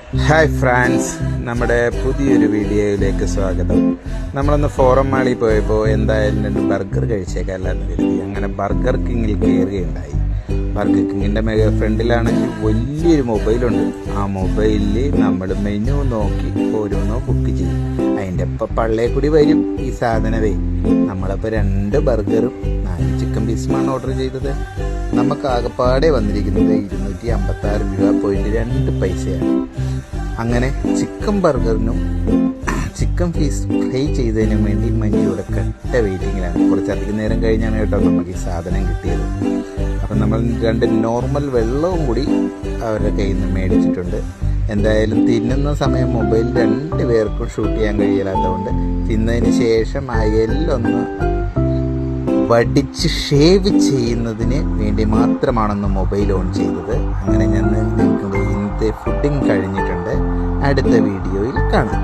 Hi France, നമ്മുടെ പുതിയൊരു വീഡിയോയിലേക്ക് സ്വാഗതം. നമ്മളൊന്ന് ഫോറം മാളിൽ പോയപ്പോൾ എന്തായാലും 2 ബർഗർ കഴിച്ചേക്കാല്ലാന്ന് കരുതി അങ്ങനെ ബർഗർ കിങ്ങിൽ കയറുകയുണ്ടായി. ബർഗർ കിങ്ങിൻ്റെ ഫ്രണ്ടിലാണെങ്കിൽ വലിയൊരു മൊബൈലുണ്ട്. ആ മൊബൈലിൽ നമ്മൾ മെനു നോക്കി ഓരോന്നോ ബുക്ക് ചെയ്യും. അതിൻ്റെ ഒപ്പം പള്ളേ കൂടി വരും ഈ സാധനമേ. നമ്മളപ്പോൾ 2 ബർഗറും 4 ചിക്കൻ പീസുമാണ് ഓർഡർ ചെയ്തത്. നമുക്ക് ആകെപ്പാടെ വന്നിരിക്കുന്നത് 256 രൂപ പോയിട്ട് 2 പൈസയാണ്. അങ്ങനെ ചിക്കൻ ബർഗറിനും ചിക്കൻ പീസ് ഫ്രൈ ചെയ്തതിനും വേണ്ടി മഞ്ഞയുടെ കട്ട വെയിറ്റിങ്ങിലാണ്. കുറച്ചധികം നേരം കഴിഞ്ഞാണ് കേട്ടോ നമുക്ക് ഈ സാധനം കിട്ടിയത്. അപ്പം നമ്മൾ 2 നോർമൽ വെള്ളവും കൂടി അവരുടെ കയ്യിൽ നിന്ന് മേടിച്ചിട്ടുണ്ട്. എന്തായാലും തിന്നുന്ന സമയം മൊബൈൽ 2 പേർക്കും ഷൂട്ട് ചെയ്യാൻ കഴിയില്ലാത്തതുകൊണ്ട് തിന്നതിന് ശേഷം ആ എല്ലൊന്ന് വടിച്ച് ഷേവ് ചെയ്യുന്നതിന് വേണ്ടി മാത്രമാണെന്ന് മൊബൈൽ ഓൺ ചെയ്തത്. അങ്ങനെ ഞാൻ നിങ്ങൾക്ക് ഇന്നത്തെ ഫുഡിങ് കഴിഞ്ഞിട്ടുണ്ട്. അടുത്ത വീഡിയോയിൽ കാണാം.